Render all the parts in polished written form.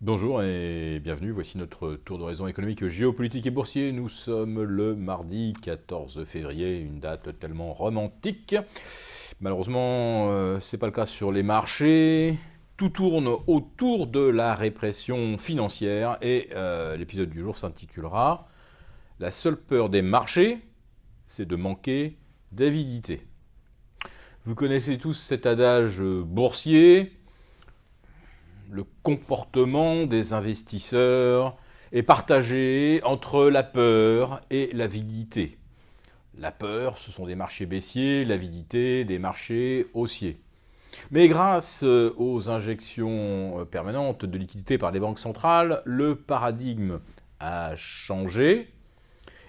Bonjour et bienvenue, voici notre tour d'horizon économique, géopolitique et boursier. Nous sommes le mardi 14 février, une date tellement romantique. Malheureusement, c'est pas le cas sur les marchés. Tout tourne autour de la répression financière et l'épisode du jour s'intitulera « La seule peur des marchés, c'est de manquer d'avidité ». Vous connaissez tous cet adage boursier. Le comportement des investisseurs est partagé entre la peur et l'avidité. La peur, ce sont des marchés baissiers, l'avidité, des marchés haussiers. Mais grâce aux injections permanentes de liquidités par les banques centrales, le paradigme a changé.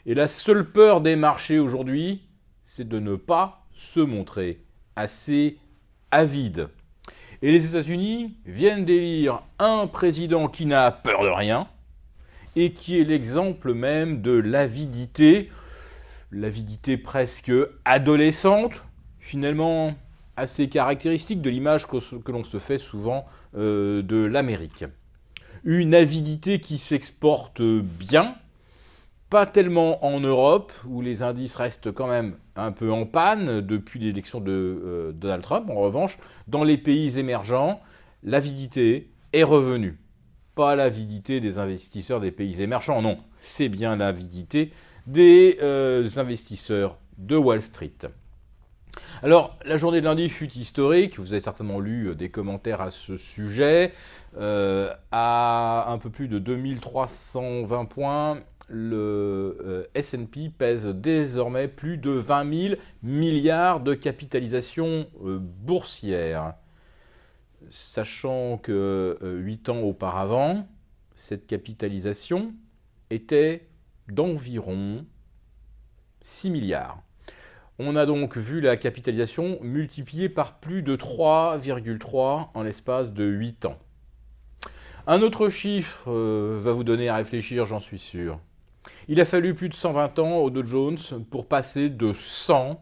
Et la seule peur des marchés aujourd'hui, c'est de ne pas se montrer assez avide. Et les États-Unis viennent d'élire un président qui n'a peur de rien et qui est l'exemple même de l'avidité presque adolescente, finalement assez caractéristique de l'image que l'on se fait souvent de l'Amérique. Une avidité qui s'exporte bien, pas tellement en Europe, où les indices restent quand même un peu en panne depuis l'élection de Donald Trump. En revanche, dans les pays émergents, l'avidité est revenue. Pas l'avidité des investisseurs des pays émergents, non. C'est bien l'avidité des investisseurs de Wall Street. Alors, la journée de lundi fut historique. Vous avez certainement lu des commentaires à ce sujet. À un peu plus de 2320 points, le S&P pèse désormais plus de 20 000 milliards de capitalisation boursière. Sachant que 8 ans auparavant, cette capitalisation était d'environ 6 milliards. On a donc vu la capitalisation multipliée par plus de 3,3 en l'espace de 8 ans. Un autre chiffre va vous donner à réfléchir, j'en suis sûr. Il a fallu plus de 120 ans au Dow Jones pour passer de 100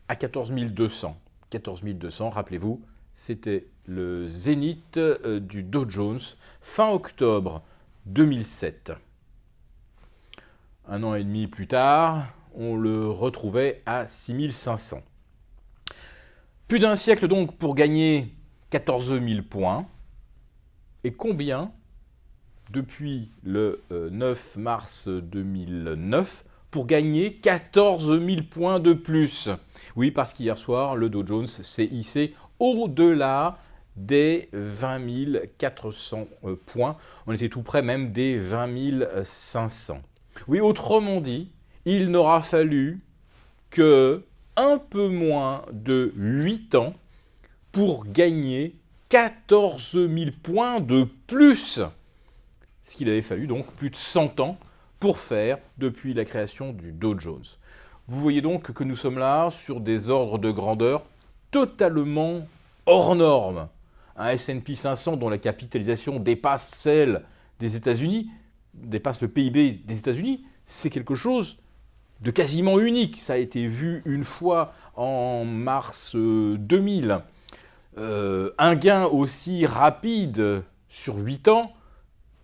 à 14 200. 14 200, rappelez-vous, c'était le zénith du Dow Jones fin octobre 2007. Un an et demi plus tard, on le retrouvait à 6 500. Plus d'un siècle donc pour gagner 14 000 points. Et combien depuis le 9 mars 2009 pour gagner 14 000 points de plus? Oui, parce qu'hier soir, le Dow Jones s'est hissé au-delà des 20 400 points. On était tout près même des 20 500. Oui, autrement dit, il n'aura fallu que un peu moins de 8 ans pour gagner 14 000 points de plus. Ce qu'il avait fallu donc plus de 100 ans pour faire depuis la création du Dow Jones. Vous voyez donc que nous sommes là sur des ordres de grandeur totalement hors normes. Un S&P 500 dont la capitalisation dépasse celle des États-Unis, dépasse le PIB des États-Unis, c'est quelque chose de quasiment unique. Ça a été vu une fois en mars 2000. Un gain aussi rapide sur 8 ans,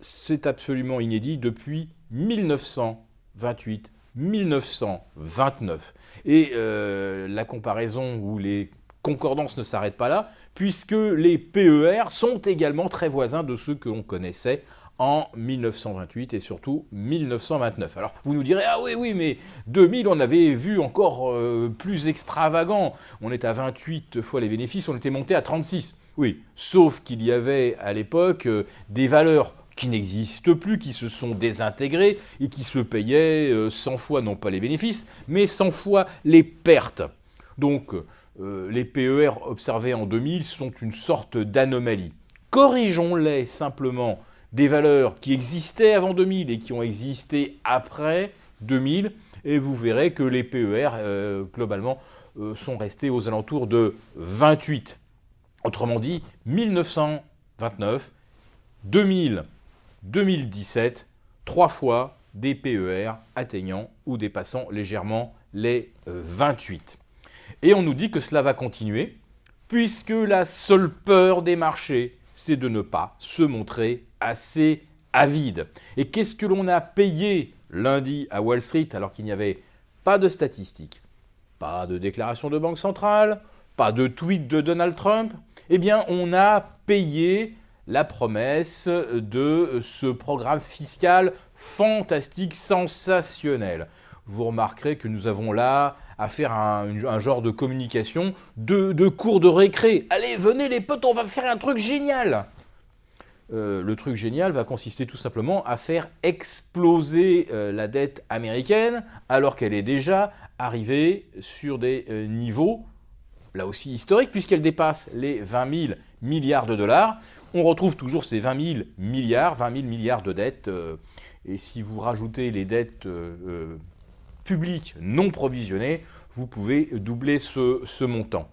c'est absolument inédit depuis 1928-1929. Et la comparaison ou les concordances ne s'arrêtent pas là, puisque les PER sont également très voisins de ceux que l'on connaissait en 1928 et surtout 1929. Alors vous nous direz, ah oui, mais 2000 on avait vu encore plus extravagant, on est à 28 fois les bénéfices, on était monté à 36. Oui, sauf qu'il y avait à l'époque des valeurs qui n'existent plus, qui se sont désintégrées et qui se payaient 100 fois, non pas les bénéfices, mais 100 fois les pertes. Donc les PER observés en 2000 sont une sorte d'anomalie. Corrigeons-les simplement des valeurs qui existaient avant 2000 et qui ont existé après 2000, et vous verrez que les PER, globalement, sont restés aux alentours de 28. Autrement dit, 1929, 2000, 2017, 3 fois des PER atteignant ou dépassant légèrement les 28. Et on nous dit que cela va continuer, puisque la seule peur des marchés, c'est de ne pas se montrer assez avide. Et qu'est-ce que l'on a payé lundi à Wall Street alors qu'il n'y avait pas de statistiques, pas de déclaration de banque centrale, pas de tweet de Donald Trump? Eh bien, on a payé la promesse de ce programme fiscal fantastique, sensationnel. Vous remarquerez que nous avons là à faire un genre de communication de cours de récré. Allez, venez les potes, on va faire un truc génial. Le truc génial va consister tout simplement à faire exploser la dette américaine alors qu'elle est déjà arrivée sur des niveaux, là aussi historiques, puisqu'elle dépasse les 20 000 milliards de dollars. On retrouve toujours ces 20 000 milliards de dettes. Et si vous rajoutez les dettes publiques non provisionnées, vous pouvez doubler ce montant.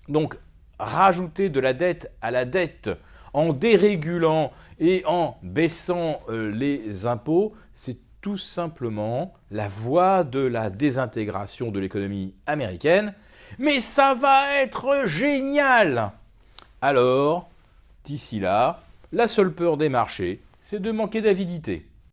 Donc, rajouter de la dette à la dette en dérégulant et en baissant les impôts, c'est tout simplement la voie de la désintégration de l'économie américaine. Mais ça va être génial! Alors, d'ici là, la seule peur des marchés, c'est de manquer d'avidité.